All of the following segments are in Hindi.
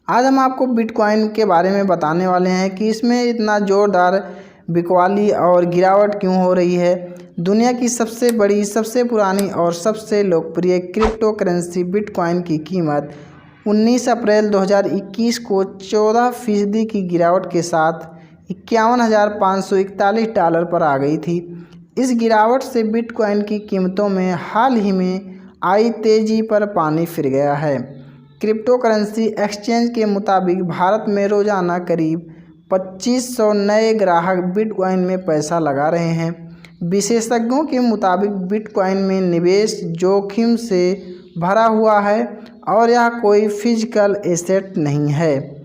आज हम आपको बिटकॉइन के बारे में बताने वाले हैं कि इसमें इतना ज़ोरदार बिकवाली और गिरावट क्यों हो रही है। दुनिया की सबसे बड़ी, सबसे पुरानी और सबसे लोकप्रिय क्रिप्टो करेंसी बिटकॉइन की कीमत 19 अप्रैल 2021 को 14% की गिरावट के साथ $51,541 पर आ गई थी। इस गिरावट से बिटकॉइन की कीमतों में हाल ही में आई तेज़ी पर पानी फिर गया है। क्रिप्टो करेंसी एक्सचेंज के मुताबिक भारत में रोज़ाना करीब 2500 नए ग्राहक बिटकॉइन में पैसा लगा रहे हैं। विशेषज्ञों के मुताबिक बिटकॉइन में निवेश जोखिम से भरा हुआ है और यह कोई फिजिकल एसेट नहीं है।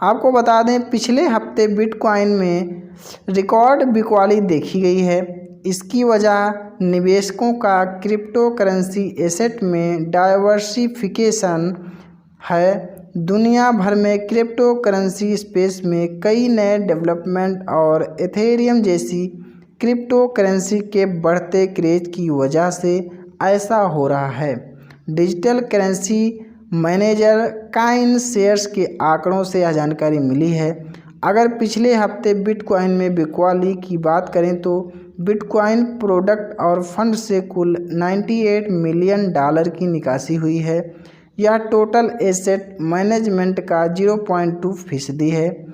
आपको बता दें, पिछले हफ्ते बिटकॉइन में रिकॉर्ड बिकवाली देखी गई है। इसकी वजह निवेशकों का क्रिप्टो करेंसी एसेट में डाइवर्सिफिकेशन है। दुनिया भर में क्रिप्टो करेंसी स्पेस में कई नए डेवलपमेंट और एथेरियम जैसी क्रिप्टो करेंसी के बढ़ते क्रेज की वजह से ऐसा हो रहा है। डिजिटल करेंसी मैनेजर काइन शेयर्स के आंकड़ों से यह जानकारी मिली है। अगर पिछले हफ्ते बिटकॉइन में बिकवाली की बात करें तो बिटकॉइन प्रोडक्ट और फंड से कुल $98 मिलियन की निकासी हुई है। यह टोटल एसेट मैनेजमेंट का 0.2% है।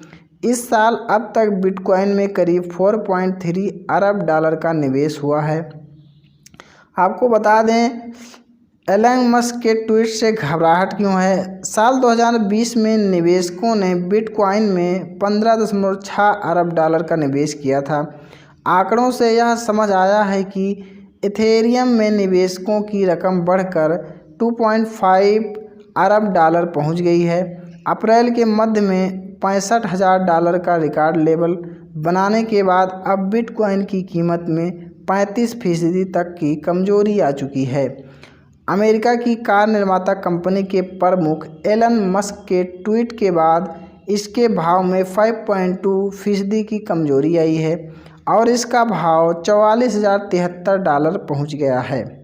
इस साल अब तक बिटकॉइन में करीब $4.3 अरब का निवेश हुआ है। आपको बता दें, एलन मस्क के ट्वीट से घबराहट क्यों है। साल 2020 में निवेशकों ने बिटकॉइन में $15.6 अरब का निवेश किया था। आंकड़ों से यह समझ आया है कि इथेरियम में निवेशकों की रकम बढ़कर $2.5 अरब पहुंच गई है। अप्रैल के मध्य में $65,000 का रिकॉर्ड लेवल बनाने के बाद अब बिटकॉइन की कीमत में 35% तक की कमजोरी आ चुकी है। अमेरिका की कार निर्माता कंपनी के प्रमुख एलन मस्क के ट्वीट के बाद इसके भाव में 5.2% की कमजोरी आई है और इसका भाव $44,073 पहुंच गया है।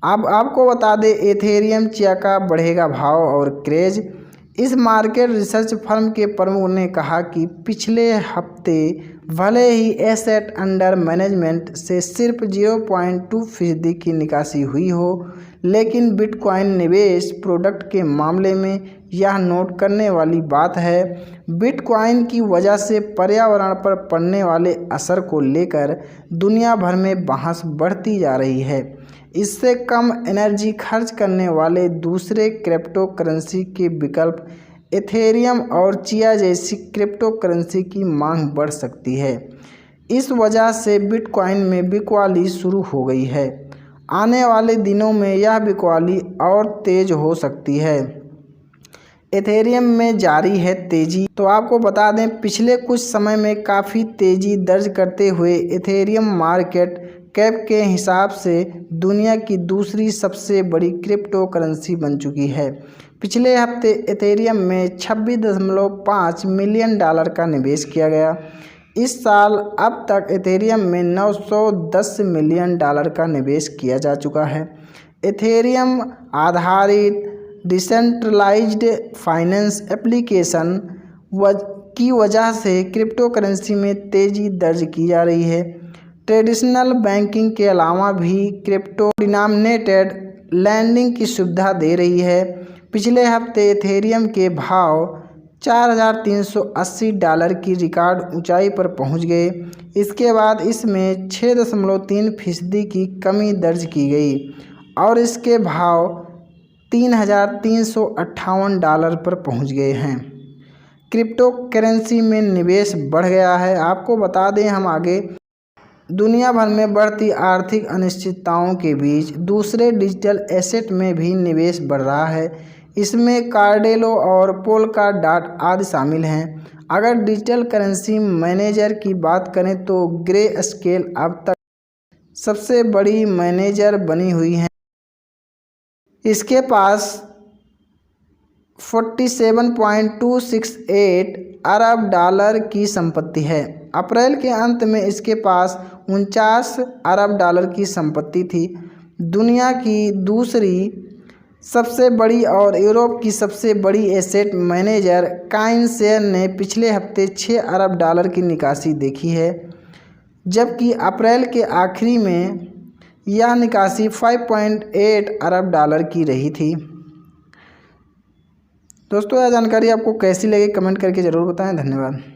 अब आपको बता दें, एथेरियम चिया का बढ़ेगा भाव और क्रेज। इस मार्केट रिसर्च फर्म के प्रमुख ने कहा कि पिछले हफ्ते भले ही एसेट अंडर मैनेजमेंट से सिर्फ 0.2% की निकासी हुई हो, लेकिन बिटकॉइन निवेश प्रोडक्ट के मामले में यह नोट करने वाली बात है। बिटकॉइन की वजह से पर्यावरण पर पड़ने वाले असर को लेकर दुनिया भर में बहस बढ़ती जा रही है। इससे कम एनर्जी खर्च करने वाले दूसरे क्रिप्टो करेंसी के विकल्प एथेरियम और चिया जैसी क्रिप्टो करेंसी की मांग बढ़ सकती है। इस वजह से बिटकॉइन में बिकवाली शुरू हो गई है। आने वाले दिनों में यह बिकवाली और तेज हो सकती है। एथेरियम में जारी है तेजी। तो आपको बता दें, पिछले कुछ समय में काफ़ी तेजी दर्ज करते हुए एथेरियम मार्केट कैप के हिसाब से दुनिया की दूसरी सबसे बड़ी क्रिप्टो करेंसी बन चुकी है। पिछले हफ्ते एथेरियम में $26.5 मिलियन का निवेश किया गया। इस साल अब तक एथेरियम में $910 मिलियन का निवेश किया जा चुका है। एथेरियम आधारित डिसेंट्रलाइज्ड फाइनेंस एप्लीकेशन की वजह से क्रिप्टो करेंसी में तेज़ी दर्ज की जा रही है। ट्रेडिशनल बैंकिंग के अलावा भी क्रिप्टो डिनॉमिनेटेड लैंडिंग की सुविधा दे रही है। पिछले हफ्ते एथेरियम के भाव $4,380 की रिकॉर्ड ऊंचाई पर पहुंच गए। इसके बाद इसमें 6.3% की कमी दर्ज की गई और इसके भाव $3,358 पर पहुंच गए हैं। क्रिप्टो करेंसी में निवेश बढ़ गया है। आपको बता दें, हम आगे दुनिया भर में बढ़ती आर्थिक अनिश्चितताओं के बीच दूसरे डिजिटल एसेट में भी निवेश बढ़ रहा है। इसमें कार्डेलो और पोलकाडॉट आदि शामिल हैं। अगर डिजिटल करेंसी मैनेजर की बात करें तो ग्रे स्केल अब तक सबसे बड़ी मैनेजर बनी हुई है। इसके पास $47.268 अरब की संपत्ति है। अप्रैल के अंत में इसके पास $49 अरब की संपत्ति थी। दुनिया की दूसरी सबसे बड़ी और यूरोप की सबसे बड़ी एसेट मैनेजर काइनशेयर ने पिछले हफ्ते 6 अरब डॉलर की निकासी देखी है, जबकि अप्रैल के आखिरी में यह निकासी 5.8 अरब डॉलर की रही थी। दोस्तों, यह जानकारी आपको कैसी लगी कमेंट करके ज़रूर बताएं। धन्यवाद।